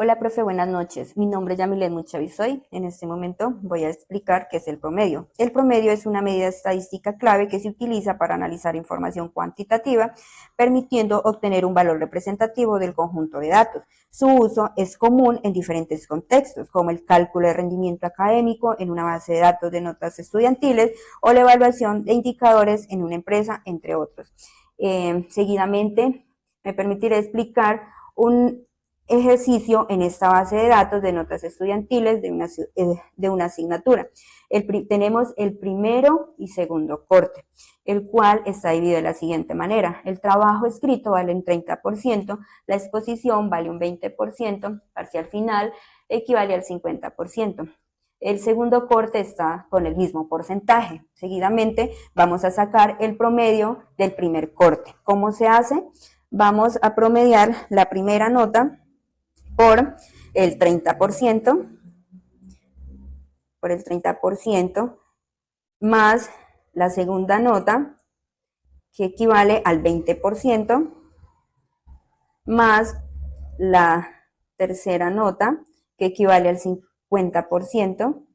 Hola, profe, buenas noches. Mi nombre es Yamilet Muchavisoy. En este momento voy a explicar qué es el promedio. El promedio es una medida estadística clave que se utiliza para analizar información cuantitativa, permitiendo obtener un valor representativo del conjunto de datos. Su uso es común en diferentes contextos, como el cálculo de rendimiento académico en una base de datos de notas estudiantiles o la evaluación de indicadores en una empresa, entre otros. Seguidamente, me permitiré explicar un ejercicio en esta base de datos de notas estudiantiles de una asignatura. Tenemos el primero y segundo corte, el cual está dividido de la siguiente manera. El trabajo escrito vale un 30%, la exposición vale un 20%, parcial final equivale al 50%. El segundo corte está con el mismo porcentaje. Seguidamente vamos a sacar el promedio del primer corte. ¿Cómo se hace? Vamos a promediar la primera nota por el 30%, más la segunda nota, que equivale al 20%, más la tercera nota, que equivale al 50%,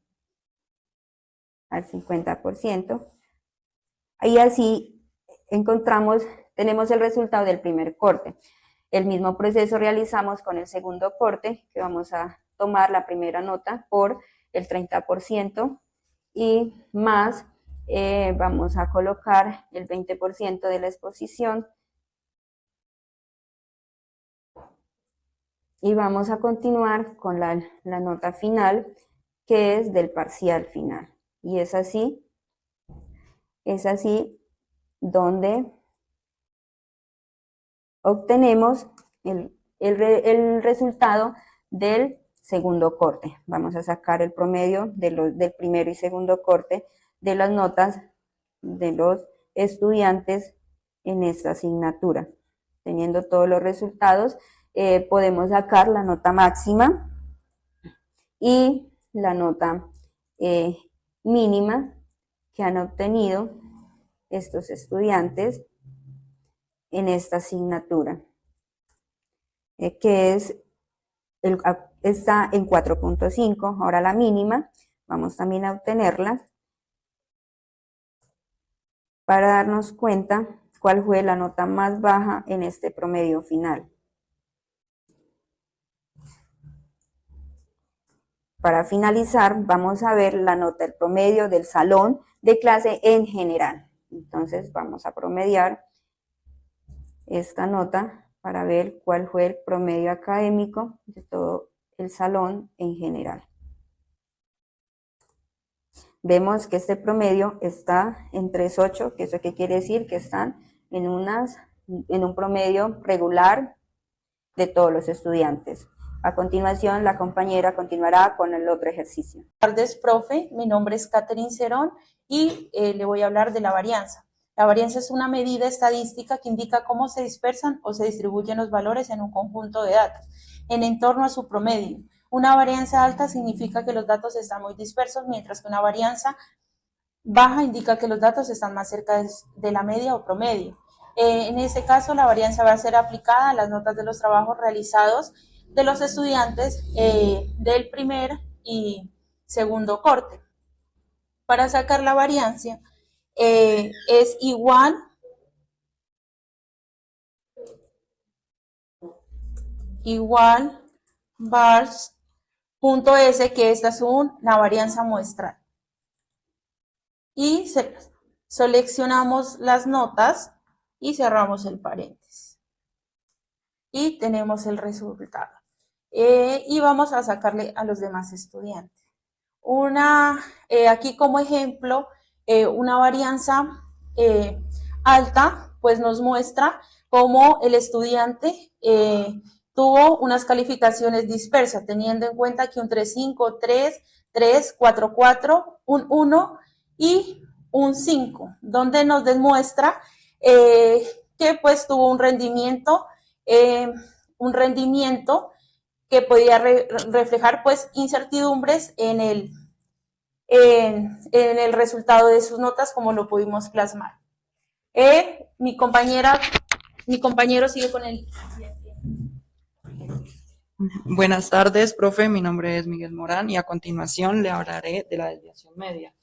y así tenemos el resultado del primer corte. El mismo proceso realizamos con el segundo corte, que vamos a tomar la primera nota por el 30% y más vamos a colocar el 20% de la exposición y vamos a continuar con la nota final, que es del parcial final. Y es así donde obtenemos el resultado del segundo corte. Vamos a sacar el promedio del primero y segundo corte de las notas de los estudiantes en esta asignatura. Teniendo todos los resultados, podemos sacar la nota máxima y la nota mínima que han obtenido estos estudiantes en esta asignatura, que está en 4.5. Ahora la mínima, vamos también a obtenerla para darnos cuenta cuál fue la nota más baja en este promedio final. Para finalizar, vamos a ver la nota del promedio del salón de clase en general. Entonces vamos a promediar esta nota para ver cuál fue el promedio académico de todo el salón en general. Vemos que este promedio está en 3.8, que eso qué quiere decir, que están en un promedio regular de todos los estudiantes. A continuación, la compañera continuará con el otro ejercicio. Buenas tardes, profe. Mi nombre es Catherine Cerón y le voy a hablar de la varianza. La varianza es una medida estadística que indica cómo se dispersan o se distribuyen los valores en un conjunto de datos en torno a su promedio. Una varianza alta significa que los datos están muy dispersos, mientras que una varianza baja indica que los datos están más cerca de la media o promedio. En este caso, la varianza va a ser aplicada a las notas de los trabajos realizados de los estudiantes del primer y segundo corte. Para sacar la varianza es igual vars.s, que esta es una varianza muestral. Y seleccionamos las notas y cerramos el paréntesis. Y tenemos el resultado. Y vamos a sacarle a los demás estudiantes. Aquí como ejemplo, una varianza alta, pues nos muestra cómo el estudiante tuvo unas calificaciones dispersas, teniendo en cuenta que un 3.5, 3, 3, 4, 4, un 1 y un 5, donde nos demuestra que pues tuvo un rendimiento que podía reflejar pues incertidumbres en el resultado de sus notas, como lo pudimos plasmar. Mi compañero sigue con el... Buenas tardes, profe. Mi nombre es Miguel Morán y a continuación le hablaré de la desviación media.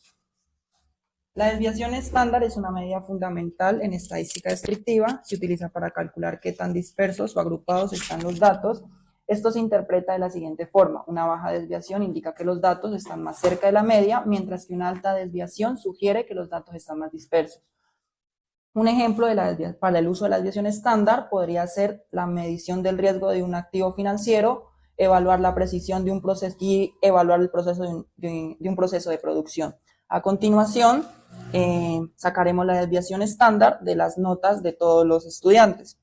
La desviación estándar es una medida fundamental en estadística descriptiva. Se utiliza para calcular qué tan dispersos o agrupados están los datos. Esto se interpreta de la siguiente forma. Una baja desviación indica que los datos están más cerca de la media, mientras que una alta desviación sugiere que los datos están más dispersos. Un ejemplo para el uso de la desviación estándar podría ser la medición del riesgo de un activo financiero, evaluar la precisión de un proceso y evaluar el proceso de un proceso de producción. A continuación, sacaremos la desviación estándar de las notas de todos los estudiantes.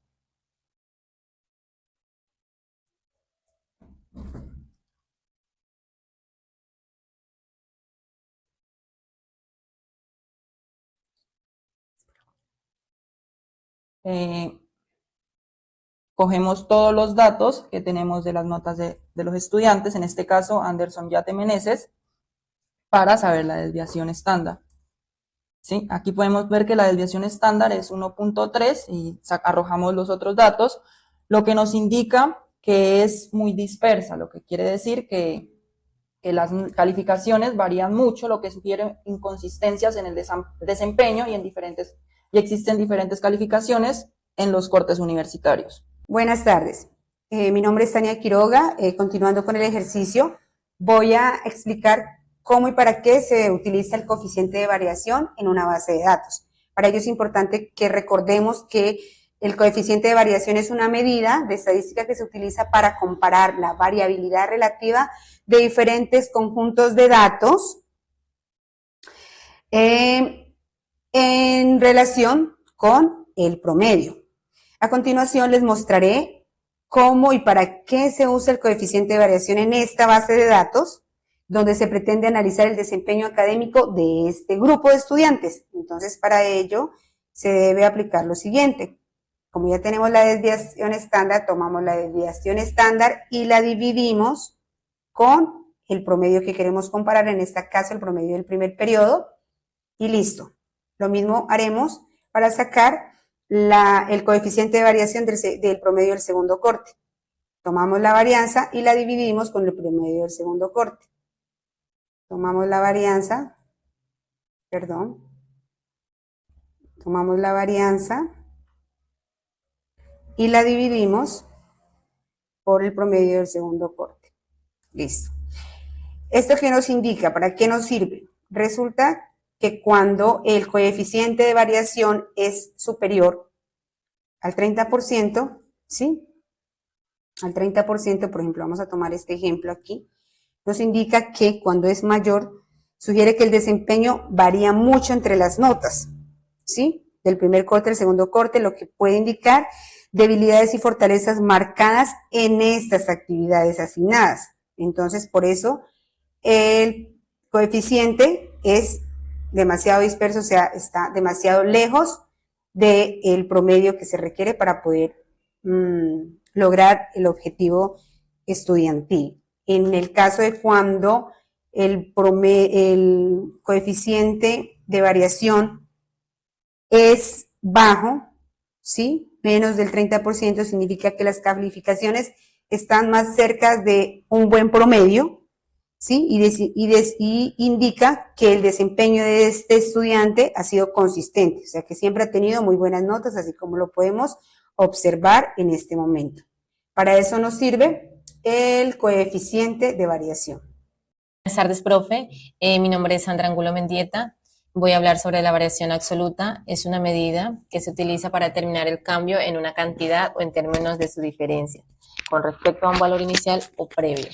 Cogemos todos los datos que tenemos de las notas de los estudiantes, en este caso Anderson Yate Meneses, para saber la desviación estándar. ¿Sí? Aquí podemos ver que la desviación estándar es 1.3 y arrojamos los otros datos, lo que nos indica que es muy dispersa, lo que quiere decir que las calificaciones varían mucho, lo que sugiere inconsistencias en el desempeño y existen diferentes calificaciones en los cortes universitarios. Buenas tardes. Mi nombre es Tania Quiroga. Continuando con el ejercicio, voy a explicar cómo y para qué se utiliza el coeficiente de variación en una base de datos. Para ello es importante que recordemos que el coeficiente de variación es una medida de estadística que se utiliza para comparar la variabilidad relativa de diferentes conjuntos de datos en relación con el promedio. A continuación les mostraré cómo y para qué se usa el coeficiente de variación en esta base de datos, donde se pretende analizar el desempeño académico de este grupo de estudiantes. Entonces, para ello, se debe aplicar lo siguiente. Como ya tenemos la desviación estándar, tomamos la desviación estándar y la dividimos con el promedio que queremos comparar, en este caso el promedio del primer periodo, y listo. Lo mismo haremos para sacar el coeficiente de variación del promedio del segundo corte. Tomamos la varianza y la dividimos con el promedio del segundo corte. Tomamos la varianza, tomamos la varianza y la dividimos por el promedio del segundo corte. Listo. ¿Esto qué nos indica? ¿Para qué nos sirve? Resulta que cuando el coeficiente de variación es superior al 30%, ¿sí? Al 30%, por ejemplo, vamos a tomar este ejemplo aquí, nos indica que cuando es mayor, sugiere que el desempeño varía mucho entre las notas, ¿sí? Del primer corte al segundo corte, lo que puede indicar debilidades y fortalezas marcadas en estas actividades asignadas. Entonces, por eso, el coeficiente es demasiado disperso, o sea, está demasiado lejos del promedio que se requiere para poder lograr el objetivo estudiantil. En el caso de cuando el coeficiente de variación es bajo, ¿sí? Menos del 30%, significa que las calificaciones están más cerca de un buen promedio, ¿sí? Y indica que el desempeño de este estudiante ha sido consistente, o sea que siempre ha tenido muy buenas notas, así como lo podemos observar en este momento. Para eso nos sirve el coeficiente de variación. Buenas tardes, profe. Mi nombre es Sandra Angulo Mendieta. Voy a hablar sobre la variación absoluta. Es una medida que se utiliza para determinar el cambio en una cantidad o en términos de su diferencia con respecto a un valor inicial o previo.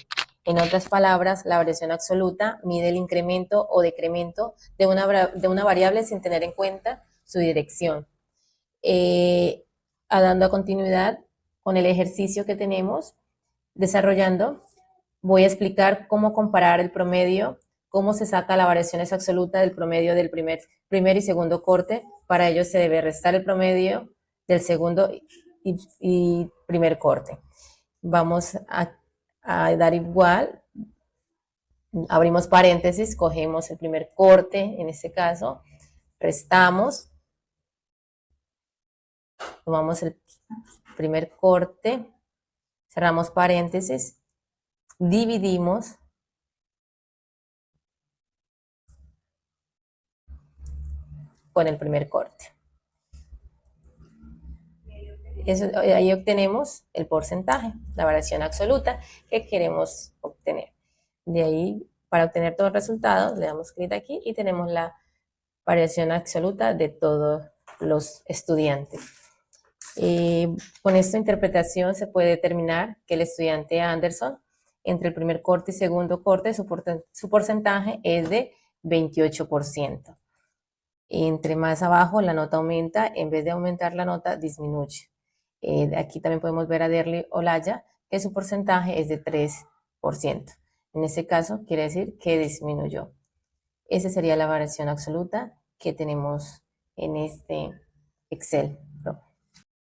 En otras palabras, la variación absoluta mide el incremento o decremento de una variable sin tener en cuenta su dirección. Dando a continuidad con el ejercicio que tenemos desarrollando, voy a explicar cómo comparar el promedio, cómo se saca la variación absoluta del promedio del primer y segundo corte. Para ello se debe restar el promedio del segundo y primer corte. Vamos a dar igual, abrimos paréntesis, cogemos el primer corte, en este caso, restamos, tomamos el primer corte, cerramos paréntesis, dividimos con el primer corte. Ahí obtenemos el porcentaje, la variación absoluta que queremos obtener. De ahí, para obtener todo el resultado, le damos clic aquí y tenemos la variación absoluta de todos los estudiantes. Con esta interpretación se puede determinar que el estudiante Anderson, entre el primer corte y segundo corte, su porcentaje es de 28%. Entre más abajo la nota aumenta, en vez de aumentar la nota disminuye. Aquí también podemos ver a Derly Olaya que su porcentaje es de 3%. En este caso quiere decir que disminuyó. Esa sería la variación absoluta que tenemos en este Excel.